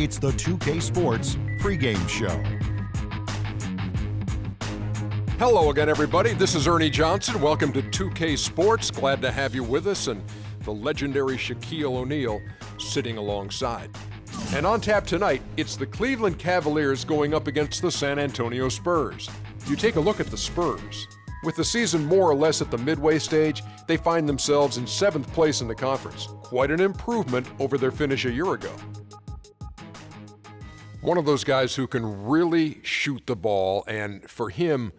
It's the 2K Sports pregame show. Hello again, everybody. This is Ernie Johnson. Welcome to 2K Sports. Glad to have you with us, and the legendary Shaquille O'Neal sitting alongside. And on tap tonight, it's the Cleveland Cavaliers going up against the San Antonio Spurs. You take a look at the Spurs. With the season more or less at the midway stage, they find themselves in 7th place in the conference. Quite an improvement over their finish a year ago. One of those guys who can really shoot the ball, and for him,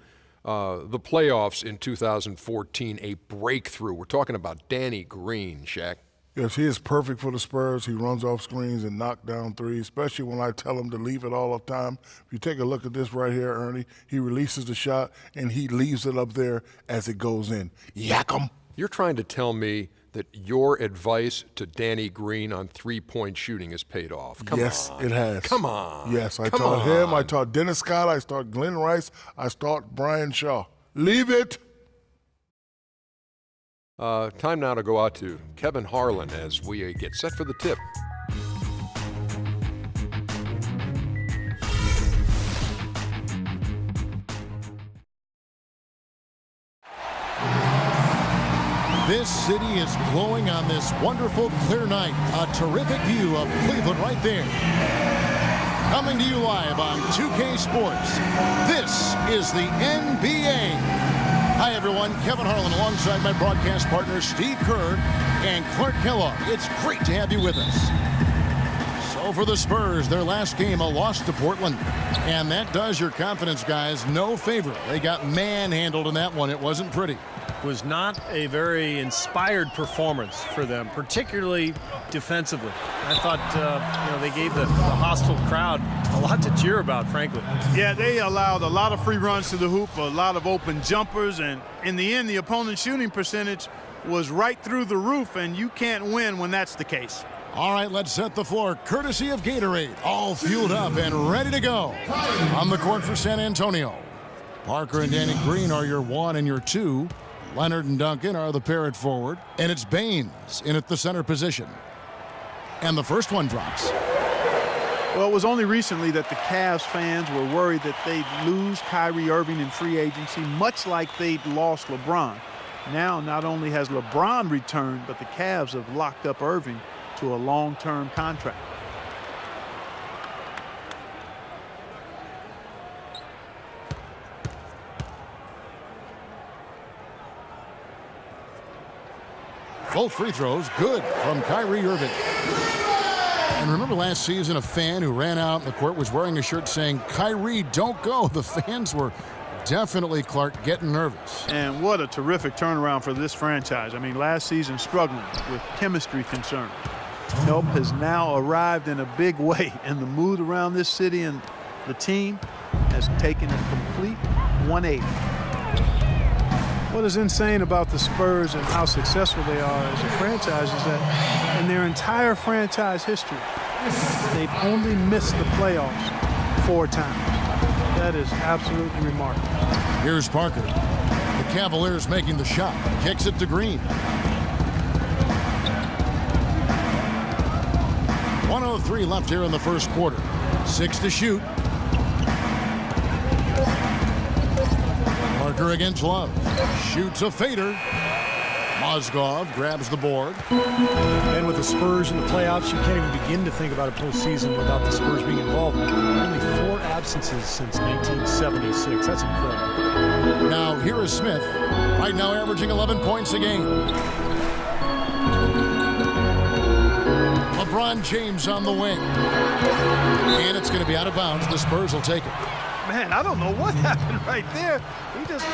the playoffs in 2014, a breakthrough. We're talking about Danny Green, Shaq. Yes, he is perfect for the Spurs. He runs off screens and knocks down threes, especially when I tell him to leave it all the time. If you take a look at this right here, Ernie, he releases the shot and he leaves it up there as it goes in. Yak 'em. You're trying to tell me that your advice to Danny Green on three-point shooting has paid off. Come on. Yes, it has. Come on. Yes, I taught him, I taught Dennis Scott, I taught Glenn Rice, I taught Brian Shaw. Leave it. Time now to go out to Kevin Harlan as we get set for the tip. This city is glowing on this wonderful clear night. A terrific view of Cleveland right there. Coming to you live on 2K Sports, this is the NBA. Hi, everyone. Kevin Harlan alongside my broadcast partners Steve Kerr and Clark Kellogg. It's great to have you with us. So for the Spurs, their last game, a loss to Portland. And that does your confidence guys no favor. They got manhandled in that one. It wasn't pretty. Was not a very inspired performance for them, particularly defensively. I thought, they gave the hostile crowd a lot to cheer about, frankly. Yeah, they allowed a lot of free runs to the hoop, a lot of open jumpers, and in the end, the opponent's shooting percentage was right through the roof, and you can't win when that's the case. All right, let's set the floor, courtesy of Gatorade. All fueled up and ready to go. On the court for San Antonio, Parker and Danny Green are your 1 and your 2. Leonard and Duncan are the pair at forward, and it's Baines in at the center position. And the first one drops. Well, it was only recently that the Cavs fans were worried that they'd lose Kyrie Irving in free agency, much like they'd lost LeBron. Now, not only has LeBron returned, but the Cavs have locked up Irving to a long-term contract. Both free throws good from Kyrie Irving. And remember last season, a fan who ran out in the court was wearing a shirt saying, "Kyrie, don't go." The fans were definitely, Clark, getting nervous. And what a terrific turnaround for this franchise. I mean, last season struggling with chemistry concerns. Help has now arrived in a big way, and the mood around this city and the team has taken a complete 180. What is insane about the Spurs and how successful they are as a franchise is that in their entire franchise history, they've only missed the playoffs 4 times. That is absolutely remarkable. Here's Parker. The Cavaliers making the shot. Kicks it to Green. 1:03 left here in the first quarter. 6 to shoot. Parker against Love. Shoots a fader. Mozgov grabs the board. And with the Spurs in the playoffs, you can't even begin to think about a postseason without the Spurs being involved. Only 4 absences since 1976. That's incredible. Now here is Smith. Right now averaging 11 points a game. LeBron James on the wing. And it's going to be out of bounds. The Spurs will take it. Man, I don't know what happened right there. He just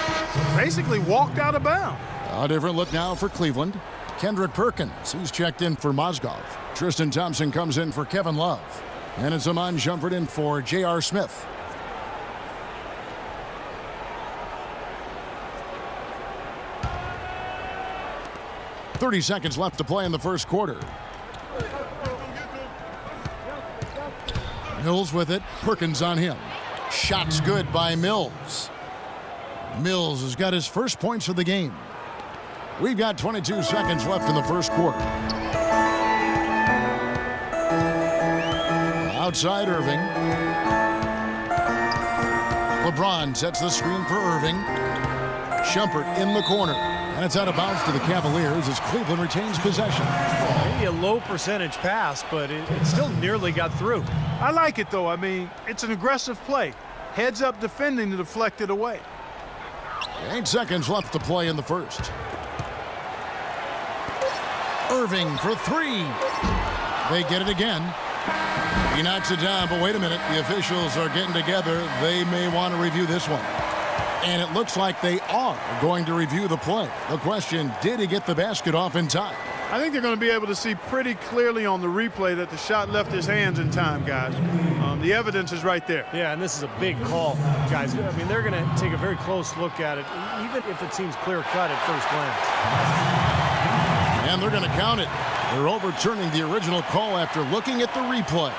basically walked out of bounds. A different look now for Cleveland. Kendrick Perkins, he's checked in for Mozgov. Tristan Thompson comes in for Kevin Love. And it's Iman Shumpert in for J.R. Smith. .30 seconds left to play in the first quarter. Mills with it. Perkins on him. Shot's good by Mills. Mills has got his first points of the game. We've got 22 seconds left in the first quarter. Outside Irving. LeBron sets the screen for Irving. Shumpert in the corner. And it's out of bounds to the Cavaliers as Cleveland retains possession. Maybe a low percentage pass, but it still nearly got through. I like it, though. I mean, it's an aggressive play. Heads up defending to deflect it away. 8 seconds left to play in the first. Irving for 3. They get it again. He knocks it down, but wait a minute. The officials are getting together. They may want to review this one. And it looks like they are going to review the play. The question, did he get the basket off in time? I think they're going to be able to see pretty clearly on the replay that the shot left his hands in time, guys. The evidence is right there. Yeah, and this is a big call, guys. I mean, they're going to take a very close look at it, even if it seems clear-cut at first glance. And they're going to count it. They're overturning the original call after looking at the replay.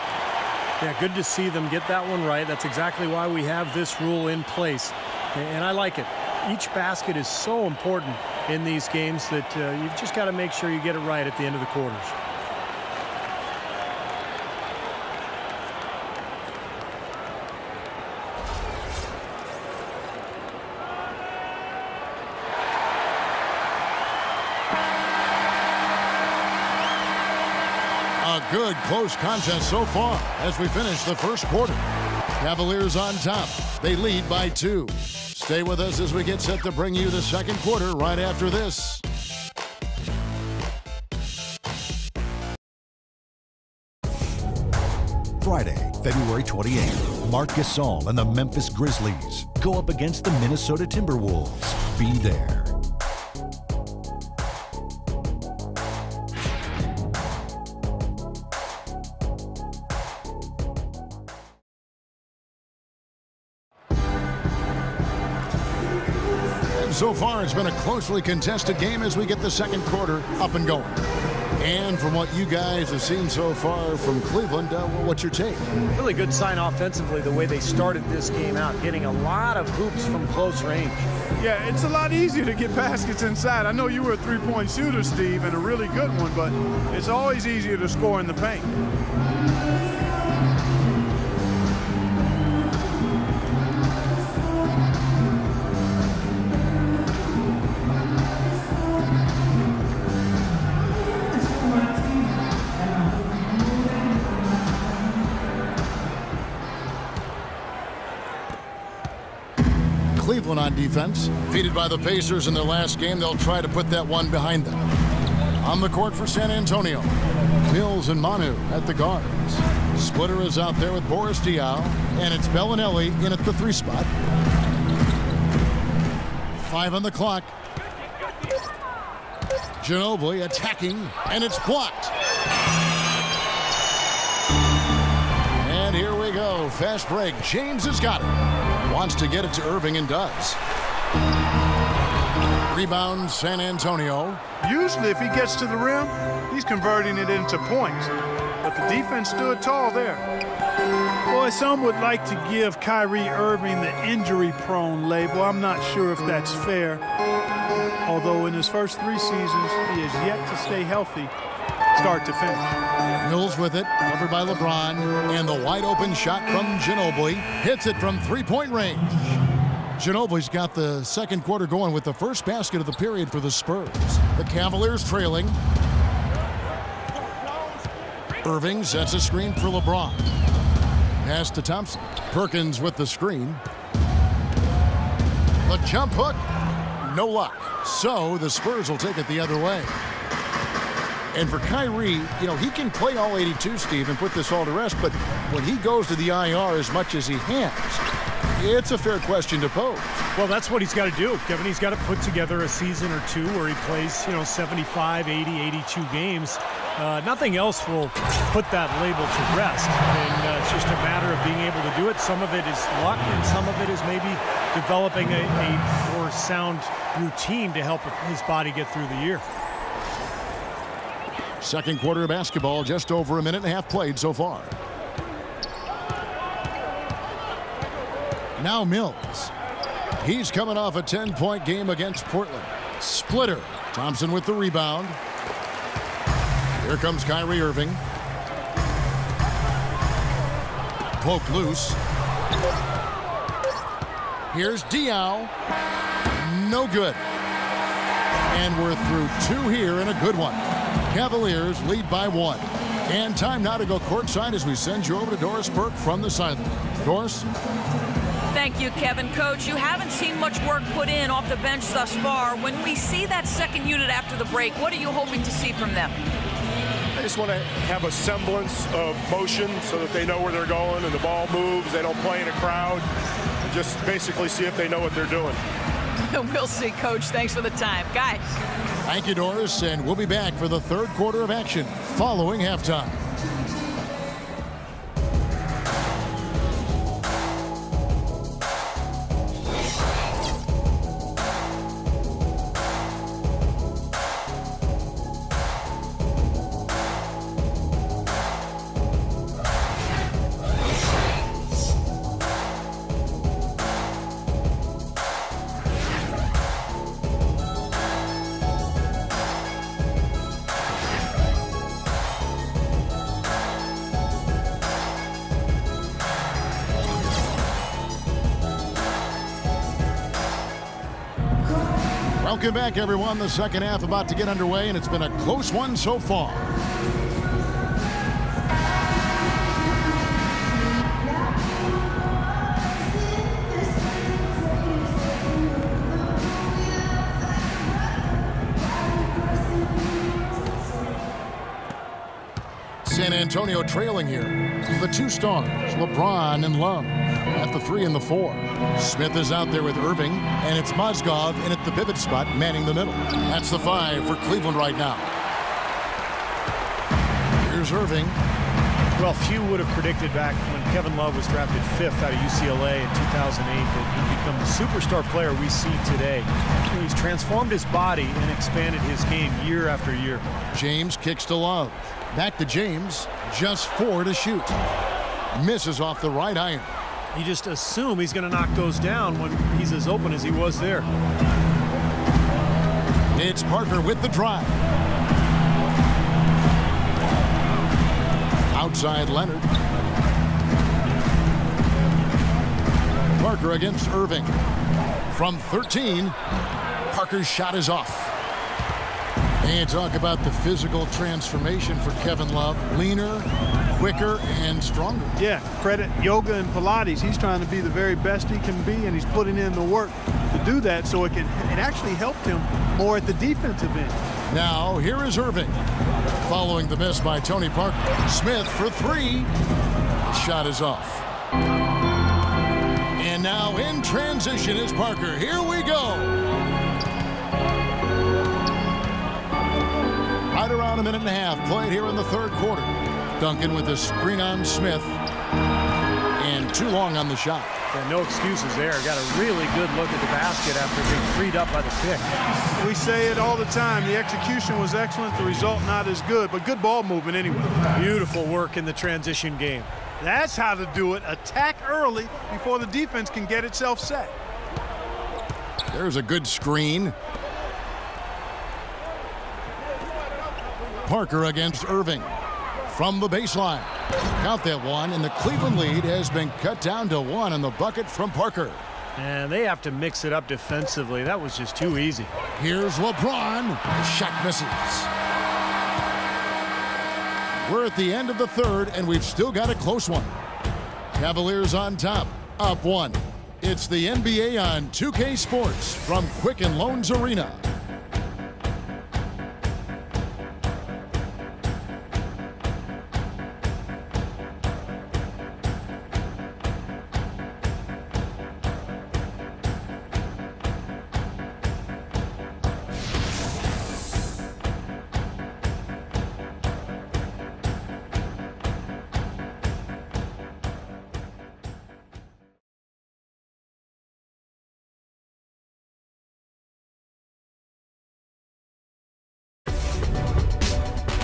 Yeah, good to see them get that one right. That's exactly why we have this rule in place. And I like it. Each basket is so important in these games that you've just got to make sure you get it right at the end of the quarters. A good close contest so far as we finish the first quarter. Cavaliers on top. They lead by 2. Stay with us as we get set to bring you the second quarter right after this. Friday, February 28th, Marc Gasol and the Memphis Grizzlies go up against the Minnesota Timberwolves. Be there. So far, it's been a closely contested game as we get the second quarter up and going. And from what you guys have seen so far from Cleveland, what's your take? Really good sign offensively the way they started this game out, getting a lot of hoops from close range. Yeah, it's a lot easier to get baskets inside. I know you were a three-point shooter, Steve, and a really good one, but it's always easier to score in the paint. Cleveland on defense. Defeated by the Pacers in their last game, they'll try to put that one behind them. On the court for San Antonio, Mills and Manu at the guards. Splitter is out there with Boris Diaw, and it's Bellinelli in at the 3 spot. 5 on the clock. Ginobili attacking, and it's blocked. And here we go. Fast break. James has got it. Wants to get it to Irving and does. Rebound, San Antonio. Usually if he gets to the rim, he's converting it into points. But the defense stood tall there. Boy, some would like to give Kyrie Irving the injury-prone label. I'm not sure if that's fair. Although in his first 3 seasons, he has yet to stay healthy start to finish. Mills with it, covered by LeBron, and the wide-open shot from Ginobili. Hits it from 3-point range. Ginobili's got the second quarter going with the first basket of the period for the Spurs. The Cavaliers trailing. Irving sets a screen for LeBron. Pass to Thompson. Perkins with the screen. The jump hook. No luck. So the Spurs will take it the other way. And for Kyrie, he can play all 82, Steve, and put this all to rest, but when he goes to the IR as much as he has, it's a fair question to pose. Well, that's what he's got to do, Kevin. He's got to put together a season or two where he plays, 75, 80, 82 games. Nothing else will put that label to rest. And it's just a matter of being able to do it. Some of it is luck, and some of it is maybe developing a more sound routine to help his body get through the year. Second quarter of basketball, just over a minute and a half played so far. Now Mills. He's coming off a 10-point game against Portland. Splitter. Thompson with the rebound. Here comes Kyrie Irving. Poked loose. Here's Diaw. No good. And we're through 2 here and a good one. Cavaliers lead by 1. And time now to go courtside as we send you over to Doris Burke from the sideline. Doris? Thank you, Kevin. Coach, you haven't seen much work put in off the bench thus far. When we see that second unit after the break, what are you hoping to see from them? I just want to have a semblance of motion so that they know where they're going and the ball moves. They don't play in a crowd. Just basically see if they know what they're doing. We'll see, Coach. Thanks for the time. Guys. Thank you, Doris, and we'll be back for the third quarter of action following halftime. Welcome back, everyone. The second half about to get underway, and it's been a close one so far. San Antonio trailing here. The 2 stars, LeBron and Love, at the 3 and the 4. Smith is out there with Irving, and it's Mozgov in at the pivot spot, manning the middle. That's the 5 for Cleveland right now. Here's Irving. Well, few would have predicted back when Kevin Love was drafted 5th out of UCLA in 2008 that he'd become the superstar player we see today. He's transformed his body and expanded his game year after year. James kicks to Love. Back to James, just 4 to shoot. Misses off the right iron. You just assume he's going to knock those down when he's as open as he was there. It's Parker with the drive. Outside Leonard. Parker against Irving. From 13, Parker's shot is off. And talk about the physical transformation for Kevin Love. Leaner, quicker, and stronger. Yeah, credit yoga and Pilates. He's trying to be the very best he can be, and he's putting in the work to do that, so it actually helped him more at the defensive end. Now, here is Irving. Following the miss by Tony Parker. Smith for 3. Shot is off. And now in transition is Parker. Here we go. Right around a minute and a half played here in the third quarter. Duncan with a screen on Smith. And too long on the shot. Yeah, no excuses there. Got a really good look at the basket after being freed up by the pick. We say it all the time. The execution was excellent. The result not as good, but good ball movement anyway. Beautiful work in the transition game. That's how to do it. Attack early before the defense can get itself set. There's a good screen. Parker against Irving. From the baseline. Count that one, and the Cleveland lead has been cut down to 1 on the bucket from Parker. And they have to mix it up defensively. That was just too easy. Here's LeBron. The shot misses. We're at the end of the third, and we've still got a close one. Cavaliers on top, up 1. It's the NBA on 2K Sports from Quicken Loans Arena.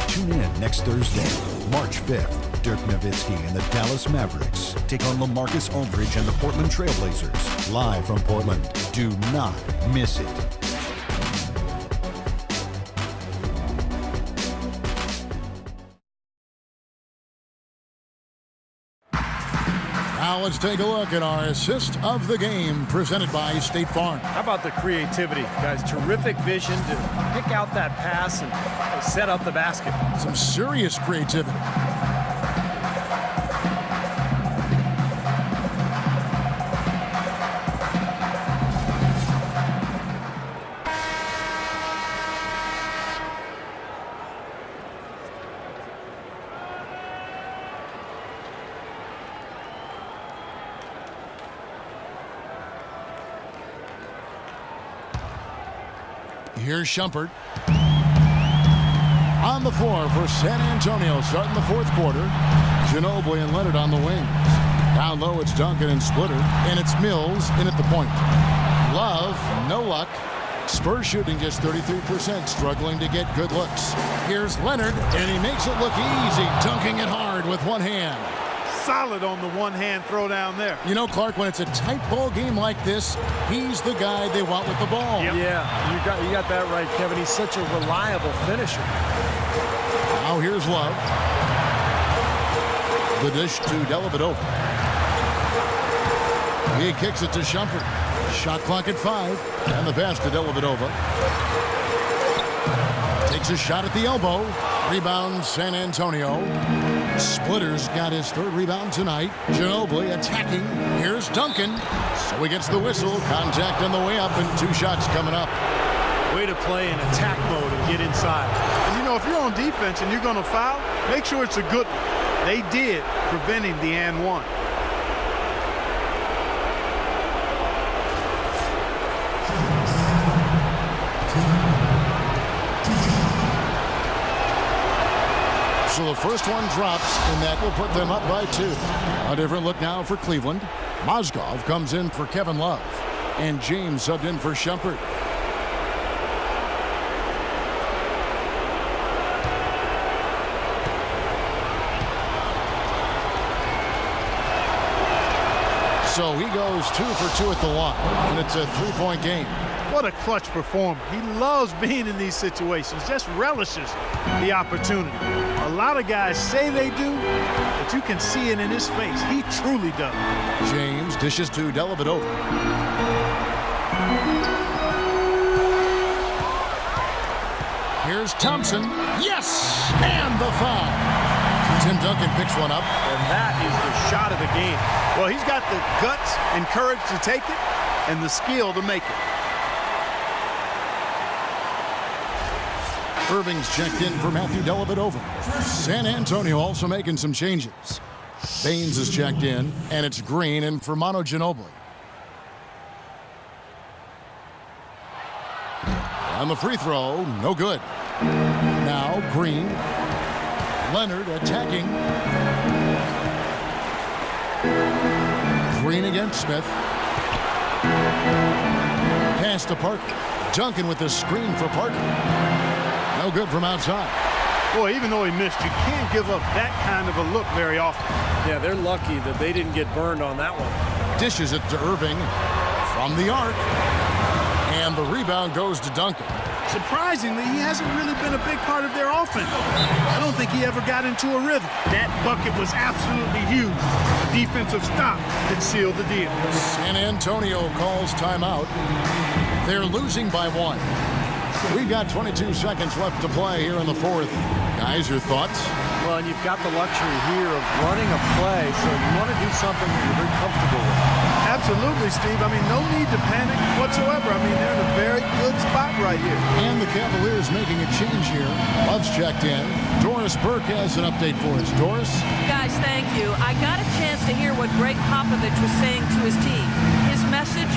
Tune in next Thursday, March 5th. Dirk Nowitzki and the Dallas Mavericks take on LaMarcus Aldridge and the Portland Trailblazers. Live from Portland. Do not miss it. Now let's take a look at our assist of the game presented by State Farm. How about the creativity, guys? Terrific vision to pick out that pass and set up the basket. Some serious creativity. Here's Shumpert. On the floor for San Antonio starting the fourth quarter. Ginobili and Leonard on the wings. Down low, it's Duncan and Splitter. And it's Mills in at the point. Love, no luck. Spurs shooting just 33%, struggling to get good looks. Here's Leonard, and he makes it look easy, dunking it hard with one hand. Solid on the one-hand throw down there. You know, Clark, when it's a tight ball game like this, he's the guy they want with the ball. Yep. Yeah, you got that right, Kevin. He's such a reliable finisher. Now here's Love. The dish to Dellavedova. He kicks it to Shumpert. Shot clock at 5. And the pass to Dellavedova. Takes a shot at the elbow. Rebound San Antonio. Splitter's got his third rebound tonight. Ginobili attacking. Here's Duncan. So he gets the whistle. Contact on the way up and 2 shots coming up. Way to play in attack mode and get inside. And you know, if you're on defense and you're going to foul, make sure it's a good one. They did, preventing the and one. So the first one drops, and that will put them up by 2. A different look now for Cleveland. Mozgov comes in for Kevin Love. And James subbed in for Shumpert. So he goes 2 for 2 at the line, and it's a 3-point game. What a clutch performer. He loves being in these situations, just relishes the opportunity. A lot of guys say they do, but you can see it in his face. He truly does. James dishes to Dellavedova. Here's Thompson. Yes! And the foul. Tim Duncan picks one up. And that is the shot of the game. Well, he's got the guts and courage to take it and the skill to make it. Irving's checked in for Matthew Dellavedova. San Antonio also making some changes. Baines is checked in, and it's Green in for Manu Ginobili. On the free throw, no good. Now Green. Leonard attacking. Green against Smith. Pass to Parker. Duncan with the screen for Parker. No good from outside. Boy, even though he missed, you can't give up that kind of a look very often. Yeah, they're lucky that they didn't get burned on that one. Dishes it to Irving from the arc. And the rebound goes to Duncan. Surprisingly, he hasn't really been a big part of their offense. I don't think he ever got into a rhythm. That bucket was absolutely huge. The defensive stop that sealed the deal. San Antonio calls timeout. They're losing by 1. We've got 22 seconds left to play here in the fourth. Guys, your thoughts? Well, and you've got the luxury here of running a play, so you want to do something that you're very comfortable with. Absolutely, Steve. I mean, no need to panic whatsoever. I mean, they're in a very good spot right here. And the Cavaliers making a change here. Love's checked in. Doris Burke has an update for us. Doris? Guys, thank you. I got a chance to hear what Greg Popovich was saying to his team. His message,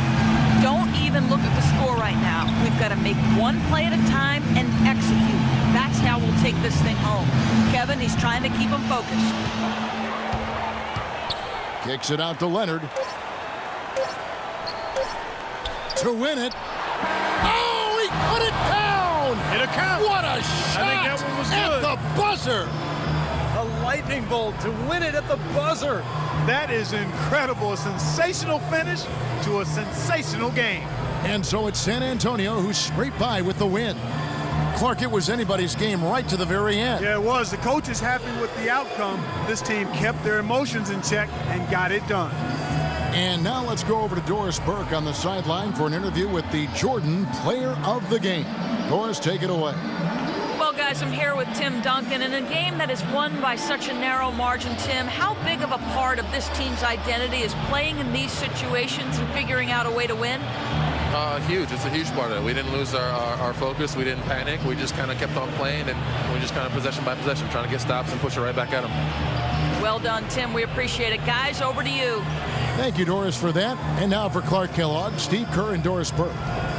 don't even look at the score right now. We've got to make one play at a time and execute. That's how we'll take this thing home. Kevin, he's trying to keep them focused. Kicks it out to Leonard. To win it. Oh, he put it down! It'll count. What a shot! I think that one was at good. The buzzer! A lightning bolt to win it at the buzzer. That is incredible. A sensational finish to a sensational game. And so it's San Antonio who scraped by with the win. Clark, it was anybody's game right to the very end. Yeah, it was. The coach is happy with the outcome. This team kept their emotions in check and got it done. And now let's go over to Doris Burke on the sideline for an interview with the Jordan Player of the Game. Doris, take it away. Well, guys, I'm here with Tim Duncan. In a game that is won by such a narrow margin, Tim, how big of a part of this team's identity is playing in these situations and figuring out a way to win? Huge. It's a huge part of it. We didn't lose our focus. We didn't panic. We just kind of kept on playing, and we just kind of possession by possession, trying to get stops and push it right back at them. Well done, Tim. We appreciate it. Guys, over to you. Thank you, Doris, for that. And now for Clark Kellogg, Steve Kerr, and Doris Burke.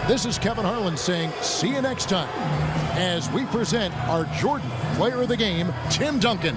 This is Kevin Harlan saying see you next time as we present our Jordan Player of the Game, Tim Duncan.